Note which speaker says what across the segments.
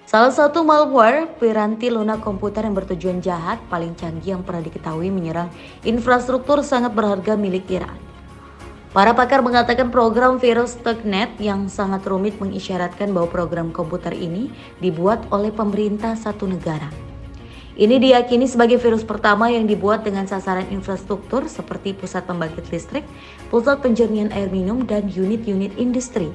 Speaker 1: Salah satu malware, piranti lunak komputer yang bertujuan jahat paling canggih yang pernah diketahui menyerang infrastruktur sangat berharga milik Iran. Para pakar mengatakan program virus Stuxnet yang sangat rumit mengisyaratkan bahwa program komputer ini dibuat oleh pemerintah satu negara. Ini diyakini sebagai virus pertama yang dibuat dengan sasaran infrastruktur seperti pusat pembangkit listrik, pusat penjernihan air minum, dan unit-unit industri.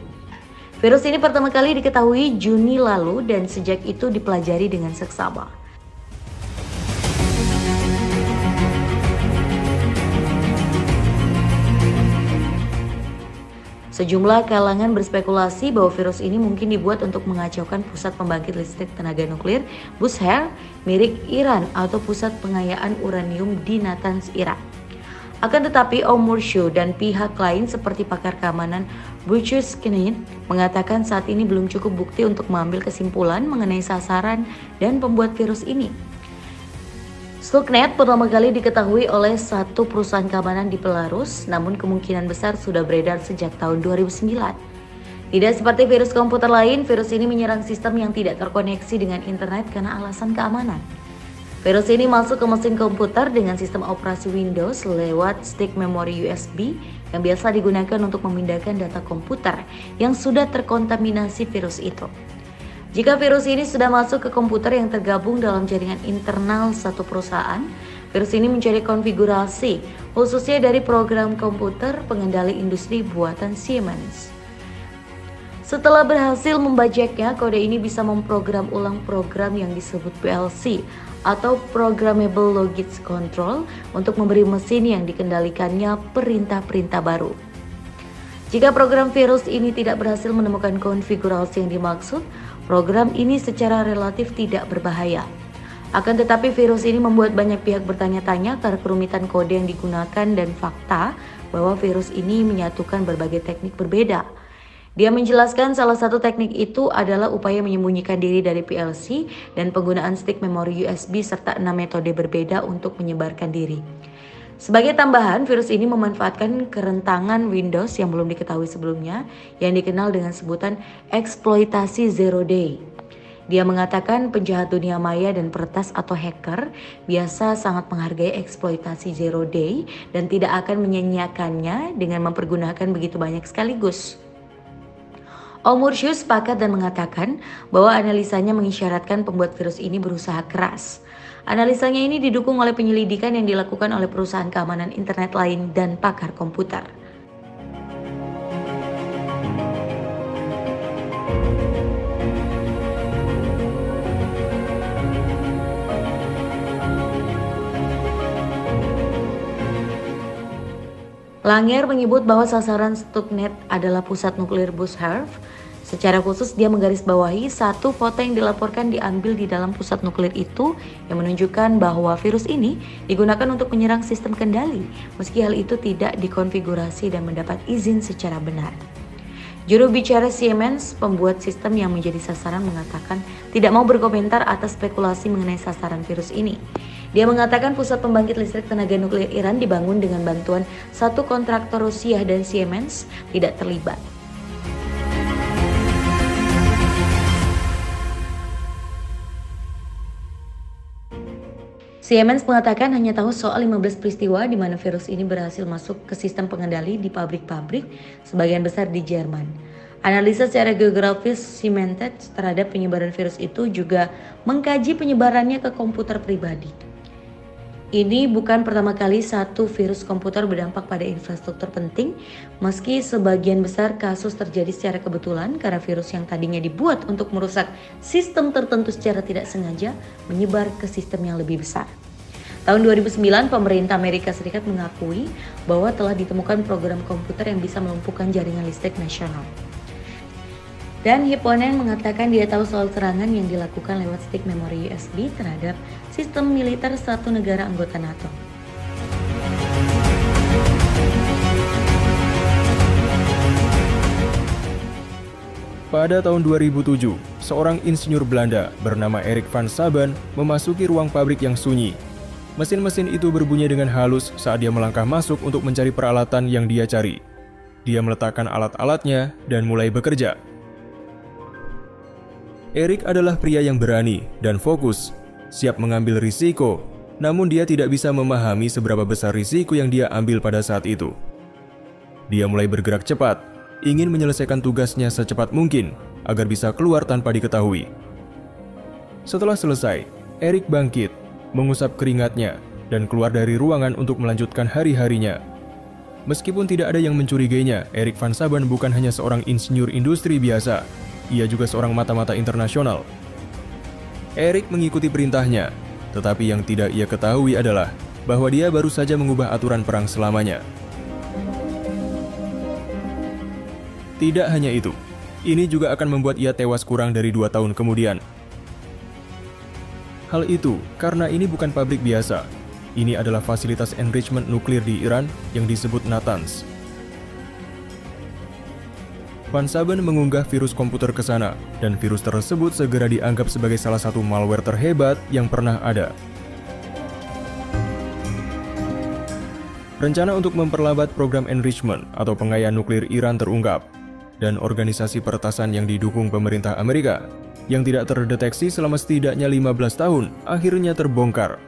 Speaker 1: Virus ini pertama kali diketahui Juni lalu dan sejak itu dipelajari dengan seksama. Sejumlah kalangan berspekulasi bahwa virus ini mungkin dibuat untuk mengacaukan pusat pembangkit listrik tenaga nuklir Bushehr milik Iran atau pusat pengayaan uranium di Natanz, Iran. Akan tetapi, Omurshu dan pihak lain seperti pakar keamanan Buchuskinit mengatakan saat ini belum cukup bukti untuk mengambil kesimpulan mengenai sasaran dan pembuat virus ini. Stuxnet pertama kali diketahui oleh satu perusahaan keamanan di Belarus, namun kemungkinan besar sudah beredar sejak tahun 2009. Tidak seperti virus komputer lain, virus ini menyerang sistem yang tidak terkoneksi dengan internet karena alasan keamanan. Virus ini masuk ke mesin komputer dengan sistem operasi Windows lewat stick memori USB yang biasa digunakan untuk memindahkan data komputer yang sudah terkontaminasi virus itu. Jika virus ini sudah masuk ke komputer yang tergabung dalam jaringan internal satu perusahaan, virus ini mencari konfigurasi khususnya dari program komputer pengendali industri buatan Siemens. Setelah berhasil membajaknya, kode ini bisa memprogram ulang program yang disebut PLC atau Programmable Logic Control untuk memberi mesin yang dikendalikannya perintah-perintah baru. Jika program virus ini tidak berhasil menemukan konfigurasi yang dimaksud, program ini secara relatif tidak berbahaya. Akan tetapi virus ini membuat banyak pihak bertanya-tanya karena kerumitan kode yang digunakan dan fakta bahwa virus ini menyatukan berbagai teknik berbeda. Dia menjelaskan salah satu teknik itu adalah upaya menyembunyikan diri dari PLC dan penggunaan stick memori USB serta 6 metode berbeda untuk menyebarkan diri. Sebagai tambahan, virus ini memanfaatkan kerentangan Windows yang belum diketahui sebelumnya yang dikenal dengan sebutan eksploitasi zero day. Dia mengatakan penjahat dunia maya dan peretas atau hacker biasa sangat menghargai eksploitasi zero day dan tidak akan menyanyiakannya dengan mempergunakan begitu banyak sekaligus. Omurshu sepakat dan mengatakan bahwa analisanya mengisyaratkan pembuat virus ini berusaha keras. Analisanya ini didukung oleh penyelidikan yang dilakukan oleh perusahaan keamanan internet lain dan pakar komputer. Langer menyebut bahwa sasaran Stuxnet adalah pusat nuklir Bushehr. Secara khusus dia menggarisbawahi satu foto yang dilaporkan diambil di dalam pusat nuklir itu yang menunjukkan bahwa virus ini digunakan untuk menyerang sistem kendali meski hal itu tidak dikonfigurasi dan mendapat izin secara benar. Juru bicara Siemens, pembuat sistem yang menjadi sasaran, mengatakan tidak mau berkomentar atas spekulasi mengenai sasaran virus ini. Dia mengatakan pusat pembangkit listrik tenaga nuklir Iran dibangun dengan bantuan satu kontraktor Rusia dan Siemens tidak terlibat. Siemens mengatakan hanya tahu soal 15 peristiwa di mana virus ini berhasil masuk ke sistem pengendali di pabrik-pabrik, sebagian besar di Jerman. Analisa secara geografis Symantec terhadap penyebaran virus itu juga mengkaji penyebarannya ke komputer pribadi. Ini bukan pertama kali satu virus komputer berdampak pada infrastruktur penting, meski sebagian besar kasus terjadi secara kebetulan karena virus yang tadinya dibuat untuk merusak sistem tertentu secara tidak sengaja menyebar ke sistem yang lebih besar. Tahun 2009, pemerintah Amerika Serikat mengakui bahwa telah ditemukan program komputer yang bisa melumpuhkan jaringan listrik nasional. Dan Hipponen mengatakan dia tahu soal serangan yang dilakukan lewat stick memori USB terhadap sistem militer satu negara anggota NATO.
Speaker 2: Pada tahun 2007, seorang insinyur Belanda bernama Erik van Saban memasuki ruang pabrik yang sunyi. Mesin-mesin itu berbunyi dengan halus saat dia melangkah masuk untuk mencari peralatan yang dia cari. Dia meletakkan alat-alatnya dan mulai bekerja. Eric adalah pria yang berani dan fokus, siap mengambil risiko, namun dia tidak bisa memahami seberapa besar risiko yang dia ambil pada saat itu. Dia mulai bergerak cepat, ingin menyelesaikan tugasnya secepat mungkin agar bisa keluar tanpa diketahui. Setelah selesai, Eric bangkit, mengusap keringatnya, dan keluar dari ruangan untuk melanjutkan hari-harinya. Meskipun tidak ada yang mencurigainya, Eric Van Saban bukan hanya seorang insinyur industri biasa, ia juga seorang mata-mata internasional. Eric mengikuti perintahnya, tetapi yang tidak ia ketahui adalah bahwa dia baru saja mengubah aturan perang selamanya. Tidak hanya itu, ini juga akan membuat ia tewas kurang dari 2 tahun kemudian. Hal itu karena ini bukan pabrik biasa. Ini adalah fasilitas enrichment nuklir di Iran yang disebut Natanz. Van Saban mengunggah virus komputer ke sana, dan virus tersebut segera dianggap sebagai salah satu malware terhebat yang pernah ada. Rencana untuk memperlambat program enrichment atau pengayaan nuklir Iran terungkap, dan organisasi peretasan yang didukung pemerintah Amerika, yang tidak terdeteksi selama setidaknya 15 tahun, akhirnya terbongkar.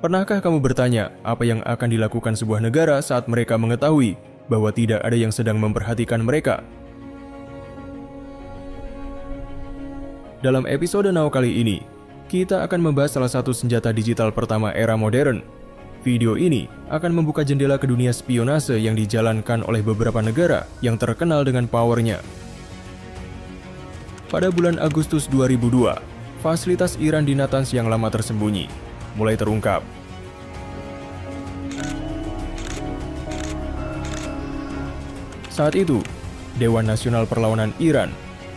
Speaker 2: Pernahkah kamu bertanya apa yang akan dilakukan sebuah negara saat mereka mengetahui bahwa tidak ada yang sedang memperhatikan mereka? Dalam episode Now kali ini, kita akan membahas salah satu senjata digital pertama era modern. Video ini akan membuka jendela ke dunia spionase yang dijalankan oleh beberapa negara yang terkenal dengan powernya. Pada bulan Agustus 2002, fasilitas Iran di Natanz yang lama tersembunyi mulai terungkap. Saat itu, Dewan Nasional Perlawanan Iran,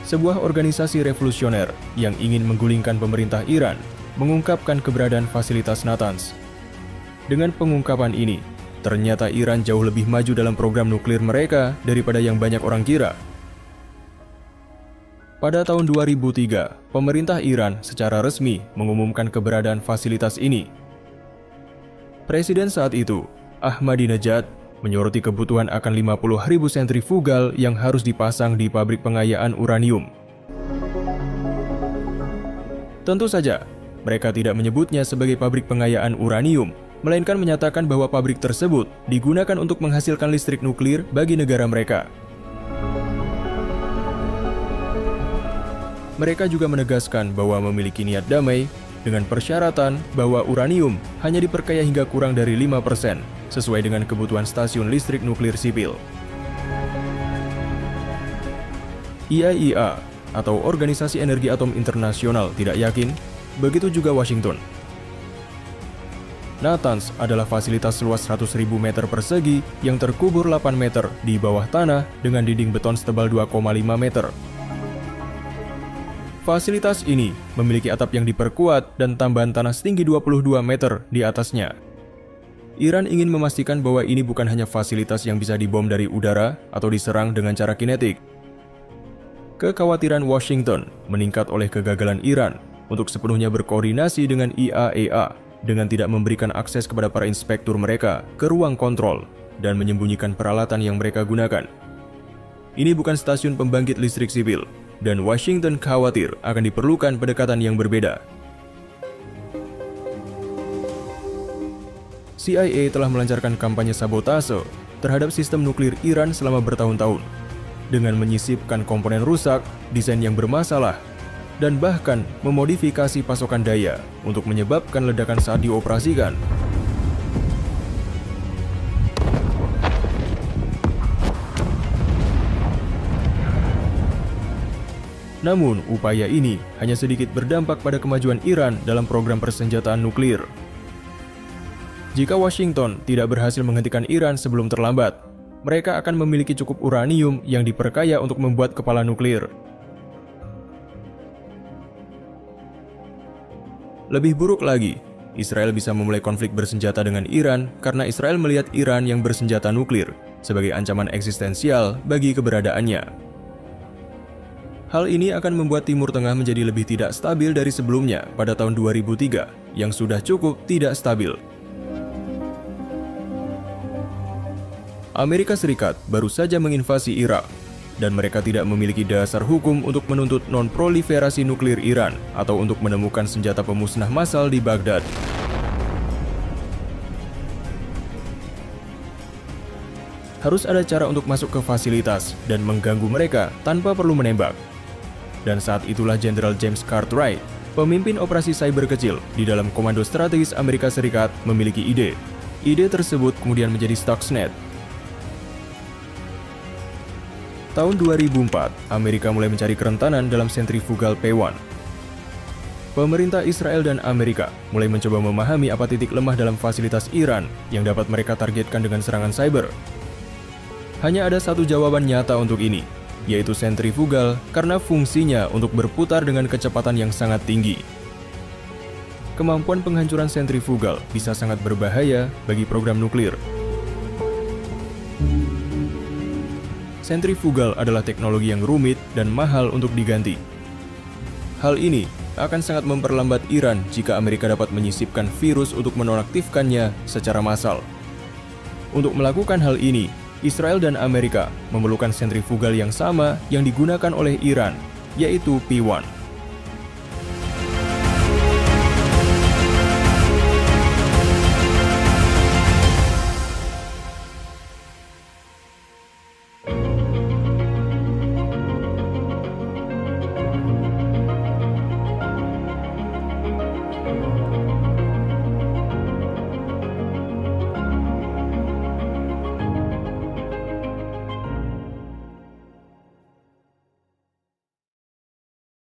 Speaker 2: sebuah organisasi revolusioner yang ingin menggulingkan pemerintah Iran, mengungkapkan keberadaan fasilitas Natanz. Dengan pengungkapan ini, ternyata Iran jauh lebih maju dalam program nuklir mereka daripada yang banyak orang kira. Pada tahun 2003, pemerintah Iran secara resmi mengumumkan keberadaan fasilitas ini. Presiden saat itu, Ahmadinejad, menyoroti kebutuhan akan 50.000 sentrifugal yang harus dipasang di pabrik pengayaan uranium. Tentu saja, mereka tidak menyebutnya sebagai pabrik pengayaan uranium, melainkan menyatakan bahwa pabrik tersebut digunakan untuk menghasilkan listrik nuklir bagi negara mereka. Mereka juga menegaskan bahwa memiliki niat damai dengan persyaratan bahwa uranium hanya diperkaya hingga kurang dari 5%, sesuai dengan kebutuhan stasiun listrik nuklir sipil. IAEA atau Organisasi Energi Atom Internasional tidak yakin, begitu juga Washington. Natanz adalah fasilitas seluas 100.000 meter persegi yang terkubur 8 meter di bawah tanah dengan dinding beton setebal 2,5 meter. Fasilitas ini memiliki atap yang diperkuat dan tambahan tanah setinggi 22 meter di atasnya. Iran ingin memastikan bahwa ini bukan hanya fasilitas yang bisa dibom dari udara atau diserang dengan cara kinetik. Kekhawatiran Washington meningkat oleh kegagalan Iran untuk sepenuhnya berkoordinasi dengan IAEA dengan tidak memberikan akses kepada para inspektur mereka ke ruang kontrol dan menyembunyikan peralatan yang mereka gunakan. Ini bukan stasiun pembangkit listrik sipil, dan Washington khawatir akan diperlukan pendekatan yang berbeda. CIA telah melancarkan kampanye sabotase terhadap sistem nuklir Iran selama bertahun-tahun, dengan menyisipkan komponen rusak, desain yang bermasalah, dan bahkan memodifikasi pasokan daya untuk menyebabkan ledakan saat dioperasikan. Namun, upaya ini hanya sedikit berdampak pada kemajuan Iran dalam program persenjataan nuklir. Jika Washington tidak berhasil menghentikan Iran sebelum terlambat, mereka akan memiliki cukup uranium yang diperkaya untuk membuat kepala nuklir. Lebih buruk lagi, Israel bisa memulai konflik bersenjata dengan Iran karena Israel melihat Iran yang bersenjata nuklir sebagai ancaman eksistensial bagi keberadaannya. Hal ini akan membuat Timur Tengah menjadi lebih tidak stabil dari sebelumnya pada tahun 2003, yang sudah cukup tidak stabil. Amerika Serikat baru saja menginvasi Irak, dan mereka tidak memiliki dasar hukum untuk menuntut non-proliferasi nuklir Iran atau untuk menemukan senjata pemusnah massal di Baghdad. Harus ada cara untuk masuk ke fasilitas dan mengganggu mereka tanpa perlu menembak. Dan saat itulah Jenderal James Cartwright, pemimpin operasi cyber kecil di dalam Komando Strategis Amerika Serikat, memiliki ide. Ide tersebut kemudian menjadi Stuxnet. Tahun 2004, Amerika mulai mencari kerentanan dalam sentrifugal P1. Pemerintah Israel dan Amerika mulai mencoba memahami apa titik lemah dalam fasilitas Iran yang dapat mereka targetkan dengan serangan cyber. Hanya ada satu jawaban nyata untuk ini, yaitu sentrifugal, karena fungsinya untuk berputar dengan kecepatan yang sangat tinggi. Kemampuan penghancuran sentrifugal bisa sangat berbahaya bagi program nuklir. Sentrifugal adalah teknologi yang rumit dan mahal untuk diganti. Hal ini akan sangat memperlambat Iran jika Amerika dapat menyisipkan virus untuk menonaktifkannya secara massal. Untuk melakukan hal ini, Israel dan Amerika memerlukan sentrifugal yang sama yang digunakan oleh Iran, yaitu P1.